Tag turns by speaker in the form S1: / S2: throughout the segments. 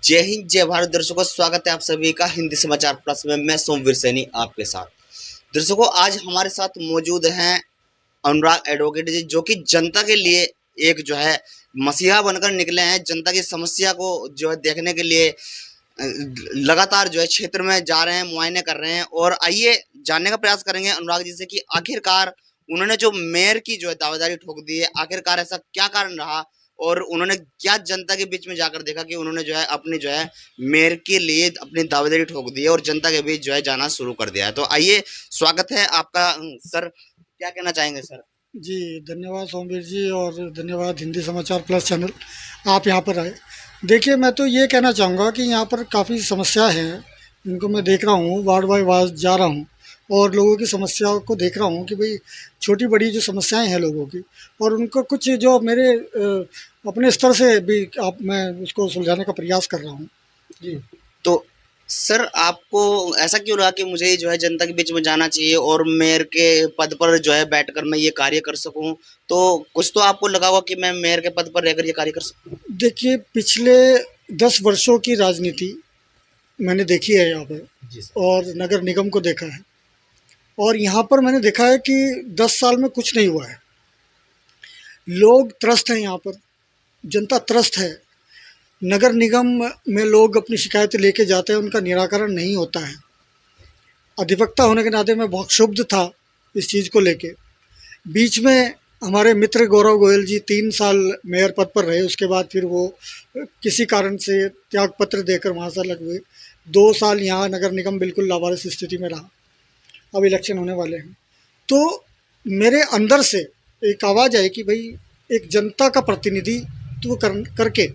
S1: जय हिंद जय भारत। दर्शकों, स्वागत है आप सभी का हिंदी समाचार प्लस में। मैं सोमवीर सैनी आपके साथ। दर्शकों, आज हमारे साथ मौजूद हैं अनुराग एडवोकेट जी, जो कि जनता के लिए एक जो है मसीहा बनकर निकले हैं। जनता की समस्या को जो है देखने के लिए लगातार जो है क्षेत्र में जा रहे हैं, मुआयने कर रहे हैं। और आइए जानने का प्रयास करेंगे अनुराग जी से कि आखिरकार उन्होंने जो मेयर की जो है दावेदारी ठोक दी है, आखिरकार ऐसा क्या कारण रहा और उन्होंने क्या जनता के बीच में जाकर देखा कि उन्होंने जो है अपनी जो है मेयर के लिए अपनी दावेदारी ठोक दी है और जनता के बीच जो है जाना शुरू कर दिया है। तो आइए, स्वागत है आपका। सर, क्या कहना चाहेंगे सर?
S2: जी, धन्यवाद सोमवीर जी और धन्यवाद हिंदी समाचार प्लस चैनल, आप यहाँ पर आए। देखिए, मैं तो ये कहना चाहूँगा कि यहाँ पर काफ़ी समस्या है, इनको मैं देख रहा हूँ, वार्ड बाय वार्ड जा रहा हूँ और लोगों की समस्याओं को देख रहा हूँ कि भाई छोटी-बड़ी जो समस्याएँ हैं लोगों की, और उनको कुछ जो मेरे अपने स्तर से भी आप मैं उसको सुलझाने का प्रयास कर रहा हूँ। जी।
S1: तो सर, आपको ऐसा क्यों लगा कि मुझे जो है जनता के बीच में जाना चाहिए और मेयर के पद पर जो है बैठकर मैं ये कार्य कर सकूं? तो कुछ तो आपको लगा होगा कि मैं मेयर के पद पर रहकर ये कार्य कर सकूं।
S2: देखिए, पिछले 10 वर्षों की राजनीति मैंने देखी है यहाँ पे,
S1: जी सर।
S2: और नगर निगम को देखा है, और यहाँ पर मैंने देखा है कि 10 साल में कुछ नहीं हुआ है। लोग त्रस्त हैं यहाँ पर, जनता त्रस्त है। नगर निगम में लोग अपनी शिकायतें लेके जाते हैं, उनका निराकरण नहीं होता है। अधिवक्ता होने के नाते मैं बहुत क्षुब्ध था इस चीज़ को लेके। बीच में हमारे मित्र गौरव गोयल जी 3 साल मेयर पद पर रहे, उसके बाद फिर वो किसी कारण से त्यागपत्र देकर वहाँ से अलग हुए। 2 साल यहाँ नगर निगम बिल्कुल लावारिस स्थिति में रहा। अब इलेक्शन होने वाले हैं, तो मेरे अंदर से एक आवाज़ आई कि भाई एक जनता का प्रतिनिधित्व करके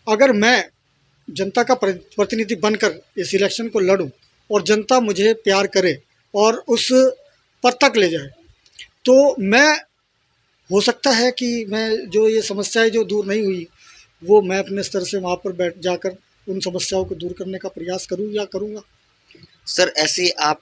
S2: अगर मैं जनता का प्रतिनिधि बनकर इस इलेक्शन को लड़ूं और जनता मुझे प्यार करे और उस पद तक ले जाए, तो मैं, हो सकता है कि मैं जो ये समस्याएं जो दूर नहीं हुई, वो मैं अपने स्तर से वहाँ पर बैठ जाकर उन समस्याओं को दूर करने का प्रयास करूँ या करूँगा।
S1: सर, ऐसी आप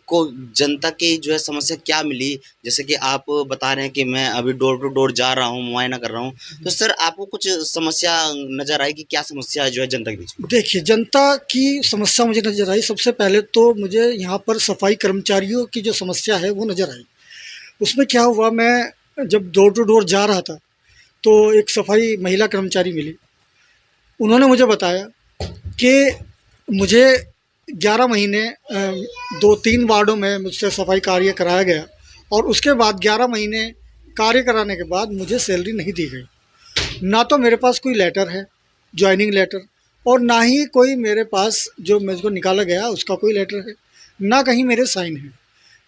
S1: को जनता की जो है समस्या क्या मिली? जैसे कि आप बता रहे हैं कि मैं अभी डोर टू डोर जा रहा हूँ, मुआयना कर रहा हूँ। तो सर, आपको कुछ समस्या नजर आई कि क्या समस्या जो है जनता के बीच में?
S2: देखिए, जनता की समस्या मुझे नज़र आई। सबसे पहले तो मुझे यहाँ पर सफाई कर्मचारियों की जो समस्या है वो नज़र आई। उसमें क्या हुआ, मैं जब डोर टू डोर जा रहा था तो एक सफाई महिला कर्मचारी मिली। उन्होंने मुझे बताया कि मुझे 11 महीने 2-3 वार्डों में मुझसे सफाई कार्य कराया गया, और उसके बाद 11 महीने कार्य कराने के बाद मुझे सैलरी नहीं दी गई। ना तो मेरे पास कोई लेटर है, जॉइनिंग लेटर, और ना ही कोई मेरे पास जो मुझको निकाला गया उसका कोई लेटर है, ना कहीं मेरे साइन है।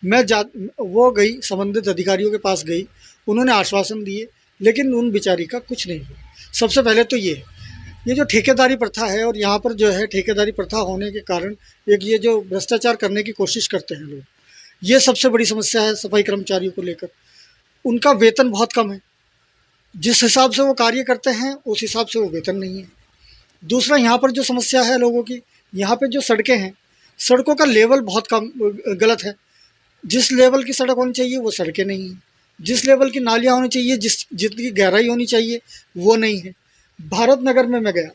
S2: मैं जा वो गई, संबंधित अधिकारियों के पास गई, उन्होंने आश्वासन दिए, लेकिन उन बेचारी का कुछ नहीं हुआ। सबसे पहले तो ये जो ठेकेदारी प्रथा है, और यहाँ पर जो है ठेकेदारी प्रथा होने के कारण एक ये जो भ्रष्टाचार करने की कोशिश करते हैं लोग, ये सबसे बड़ी समस्या है सफाई कर्मचारियों को लेकर। उनका वेतन बहुत कम है, जिस हिसाब से वो कार्य करते हैं उस हिसाब से वो वेतन नहीं है। दूसरा, यहाँ पर जो समस्या है लोगों की, यहाँ पे जो सड़कें हैं, सड़कों का लेवल बहुत कम गलत है। जिस लेवल की सड़क होनी चाहिए वो सड़कें नहीं हैं। जिस लेवल की नालियाँ होनी चाहिए, जितनी गहराई होनी चाहिए, वो नहीं है। भारत नगर में मैं गया,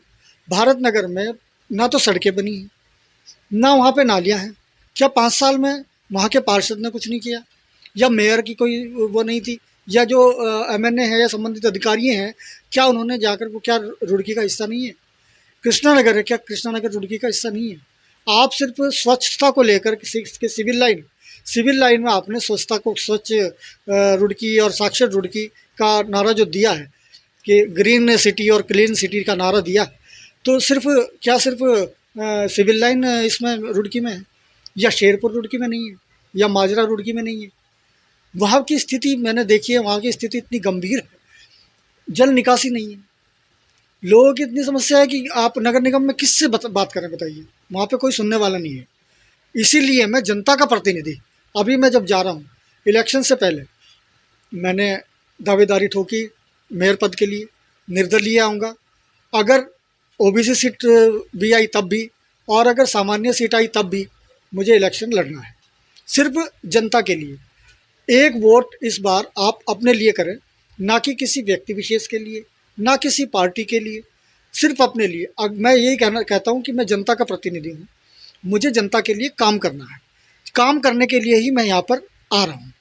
S2: भारत नगर में ना तो सड़कें बनी हैं, ना वहाँ पे नालियाँ हैं। क्या 5 साल में वहाँ के पार्षद ने कुछ नहीं किया, या मेयर की कोई वो नहीं थी, या जो एमएनए है या संबंधित अधिकारी हैं, क्या उन्होंने जाकर, वो क्या रुड़की का हिस्सा नहीं है? कृष्णा नगर है, क्या कृष्णा नगर रुड़की का हिस्सा नहीं है? आप सिर्फ स्वच्छता को लेकर सिविल लाइन में आपने स्वच्छता को, स्वच्छ रुड़की और साक्षर रुड़की का नारा जो दिया है कि ग्रीन सिटी और क्लीन सिटी का नारा दिया है, तो सिर्फ सिविल लाइन इसमें रुड़की में है, या शेरपुर रुड़की में नहीं है, या माजरा रुड़की में नहीं है? वहाँ की स्थिति मैंने देखी है, वहाँ की स्थिति इतनी गंभीर है, जल निकासी नहीं है। लोगों की इतनी समस्या है कि आप नगर निगम में किससे बात करें, बताइए? वहाँ पे कोई सुनने वाला नहीं है। इसीलिए मैं जनता का प्रतिनिधि, अभी मैं जब जा रहा हूँ इलेक्शन से पहले, मैंने दावेदारी ठोकी मेयर पद के लिए, निर्दलीय आऊँगा। अगर ओबीसी सीट भी आई तब भी, और अगर सामान्य सीट आई तब भी मुझे इलेक्शन लड़ना है, सिर्फ जनता के लिए। एक वोट इस बार आप अपने लिए करें, ना कि किसी व्यक्ति विशेष के लिए, ना किसी पार्टी के लिए, सिर्फ अपने लिए। अब मैं यही कहता हूँ कि मैं जनता का प्रतिनिधि हूँ, मुझे जनता के लिए काम करना है, काम करने के लिए ही मैं यहाँ पर आ रहा हूँ।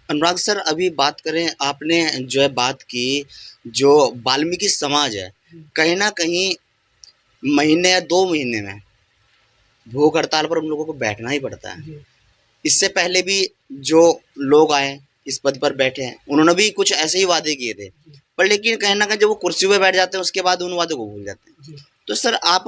S1: अनुराग सर, अभी बात करें, आपने जो है बात की, जो वाल्मीकि समाज है, कहीं ना कहीं महीने या 2 महीने में भूख हड़ताल पर उन लोगों को बैठना ही पड़ता है। इससे पहले भी जो लोग आए इस पद पर बैठे हैं, उन्होंने भी कुछ ऐसे ही वादे किए थे, पर लेकिन कहीं ना कहीं जब वो कुर्सी पे बैठ जाते हैं उसके बाद उन वादों को भूल जाते हैं। तो सर, आप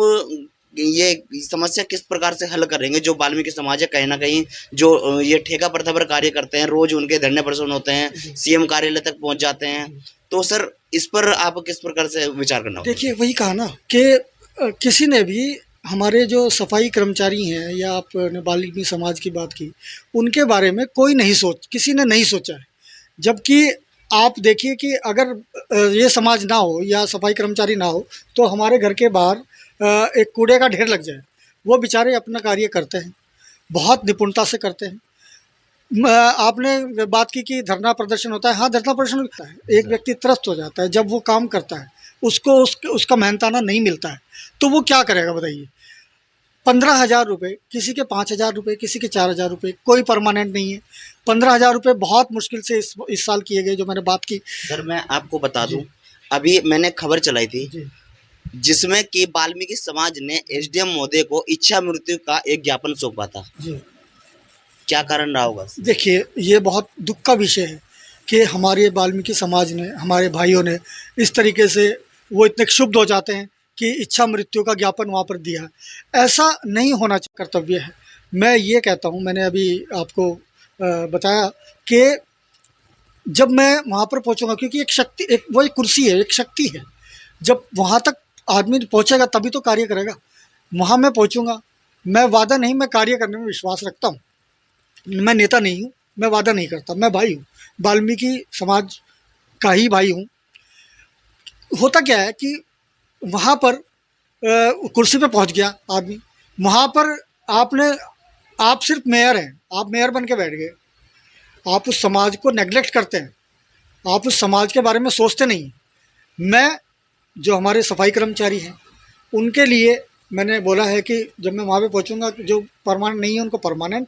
S1: ये समस्या किस प्रकार से हल करेंगे? जो वाल्मीकि समाज है, कहीं ना कहीं जो ये ठेका प्रथा पर कार्य करते हैं, रोज उनके धरने प्रदर्शन होते हैं, सीएम कार्यालय तक पहुंच जाते हैं, तो सर इस पर आप किस प्रकार से विचार करना होगा?
S2: देखिए, वही कहा ना कि किसी ने भी हमारे जो सफाई कर्मचारी हैं, या आपने वाल्मीकि समाज की बात की, उनके बारे में किसी ने नहीं सोचा है। जबकि आप देखिए कि अगर ये समाज ना हो या सफाई कर्मचारी ना हो, तो हमारे घर के बाहर एक कूड़े का ढेर लग जाए। वो बेचारे अपना कार्य करते हैं, बहुत निपुणता से करते हैं। आपने बात की कि धरना प्रदर्शन होता है। हाँ, धरना प्रदर्शन होता है, एक व्यक्ति त्रस्त हो जाता है जब वो काम करता है, उसको उसका मेहनताना नहीं मिलता है, तो वो क्या करेगा बताइए? 15,000 रुपये, किसी के 5,000 रुपये, किसी के 4,000 रुपये, कोई परमानेंट नहीं है। 15,000 रुपये बहुत मुश्किल से इस साल किए गए, जो मैंने बात की।
S1: सर, मैं आपको बता दूं, अभी मैंने खबर चलाई थी जिसमें कि वाल्मीकि समाज ने एसडीएम महोदय को इच्छा मृत्यु का एक ज्ञापन सौंपा था। क्या कारण रहा होगा?
S2: देखिए, ये बहुत दुख का विषय है कि हमारे वाल्मीकि समाज ने, हमारे भाइयों ने इस तरीके से वो इतने क्षुब्ध हो जाते हैं कि इच्छा मृत्यु का ज्ञापन वहाँ पर दिया। ऐसा नहीं होना कर्तव्य है। मैं ये कहता हूँ, मैंने अभी आपको बताया कि जब मैं वहाँ पर पहुँचूँगा, क्योंकि वो एक कुर्सी है, एक शक्ति है। जब वहाँ तक आदमी पहुँचेगा तभी तो कार्य करेगा। वहाँ मैं पहुँचूँगा, मैं वादा नहीं, मैं कार्य करने में विश्वास रखता हूँ। मैं नेता नहीं हूँ, मैं वादा नहीं करता, मैं भाई हूँ, वाल्मीकि समाज का ही भाई हूँ। होता क्या है कि वहाँ पर कुर्सी पे पहुँच गया आदमी, वहाँ पर आप सिर्फ मेयर हैं, आप मेयर बन के बैठ गए, आप उस समाज को नेग्लेक्ट करते हैं, आप उस समाज के बारे में सोचते नहीं। मैं, जो हमारे सफाई कर्मचारी हैं, उनके लिए मैंने बोला है कि जब मैं वहाँ पे पहुँचूँगा, जो परमानेंट नहीं है उनको परमानेंट,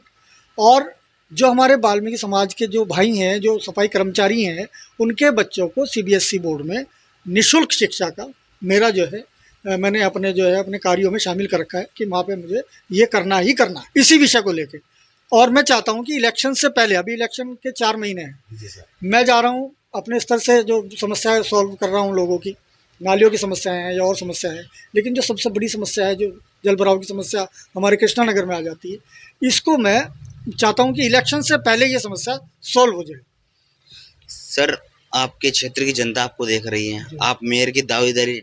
S2: और जो हमारे वाल्मीकि समाज के जो भाई हैं, जो सफाई कर्मचारी हैं, उनके बच्चों को सीबीएसई बोर्ड में निःशुल्क शिक्षा का मेरा जो है, मैंने अपने कार्यों में शामिल कर रखा है कि वहाँ पे मुझे ये करना ही करना है, इसी विषय को लेके। और मैं चाहता हूँ कि इलेक्शन से पहले, अभी इलेक्शन के 4 महीने हैं, मैं जा रहा हूँ अपने स्तर से जो समस्याएं सॉल्व कर रहा हूँ, लोगों की नालियों की समस्याएं हैं या और समस्या है, लेकिन जो सबसे बड़ी समस्या है, जो जल भराव की समस्या हमारे कृष्णा नगर में आ जाती है, इसको मैं चाहता हूँ कि इलेक्शन से पहले ये समस्या सॉल्व हो जाए।
S1: सर, आपके क्षेत्र की जनता आपको देख रही है, आप मेयर की दावेदारी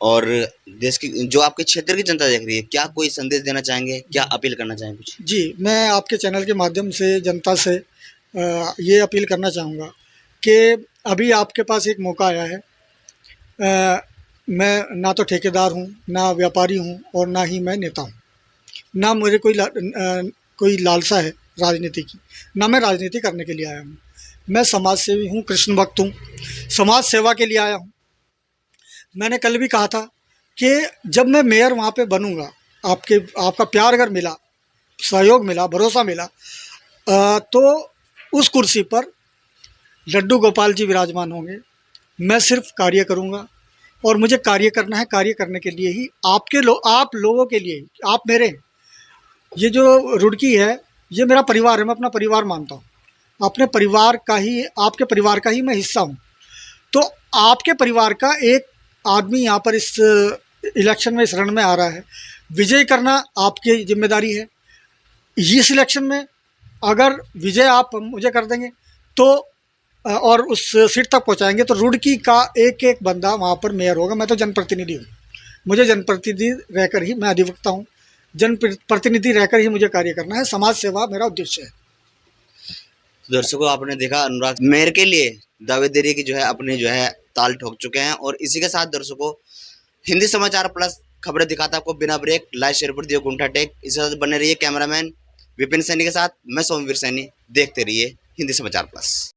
S1: और देश की, जो आपके क्षेत्र की जनता देख रही है, क्या कोई संदेश देना चाहेंगे, क्या अपील करना चाहेंगे कुछ?
S2: जी, मैं आपके चैनल के माध्यम से जनता से ये अपील करना चाहूँगा कि अभी आपके पास एक मौका आया है। मैं ना तो ठेकेदार हूँ, ना व्यापारी हूँ, और ना ही मैं नेता हूँ, ना मुझे कोई लालसा है राजनीति की, ना मैं राजनीति करने के लिए आया हूँ। मैं समाज सेवी हूँ, कृष्ण भक्त हूँ, समाज सेवा के लिए आया हूँ। मैंने कल भी कहा था कि जब मैं मेयर वहाँ पे बनूँगा, आपका प्यार अगर मिला, सहयोग मिला, भरोसा मिला, तो उस कुर्सी पर लड्डू गोपाल जी विराजमान होंगे। मैं सिर्फ कार्य करूँगा, और मुझे कार्य करना है। कार्य करने के लिए ही आप लोगों के लिए, आप मेरे, ये जो रुड़की है, ये मेरा परिवार है, मैं अपना परिवार मानता हूँ। अपने परिवार का ही, आपके परिवार का ही मैं हिस्सा हूँ। तो आपके परिवार का एक आदमी यहाँ पर इस इलेक्शन में, इस रण में आ रहा है, विजय करना आपकी जिम्मेदारी है। इस इलेक्शन में अगर विजय आप मुझे कर देंगे तो और उस सीट तक पहुँचाएंगे, तो रुड़की का एक एक बंदा वहाँ पर मेयर होगा। मैं तो जनप्रतिनिधि हूँ, मुझे जनप्रतिनिधि रहकर ही, मैं अधिवक्ता हूँ, जनप्रतिनिधि रहकर ही मुझे कार्य करना है। समाज सेवा मेरा उद्देश्य है।
S1: दर्शकों, आपने देखा, अनुराग मेयर के लिए दावेदारी की जो है अपनी जो है ताल ठोक चुके हैं। और इसी के साथ दर्शकों, हिंदी समाचार प्लस खबरें दिखाता आपको बिना ब्रेक, लाइव शेयर पर दियो गुंठा टेक। इसी साथ बने रहिए कैमरामैन विपिन सैनी के साथ, मैं सोमवीर सैनी। देखते रहिए हिंदी समाचार प्लस।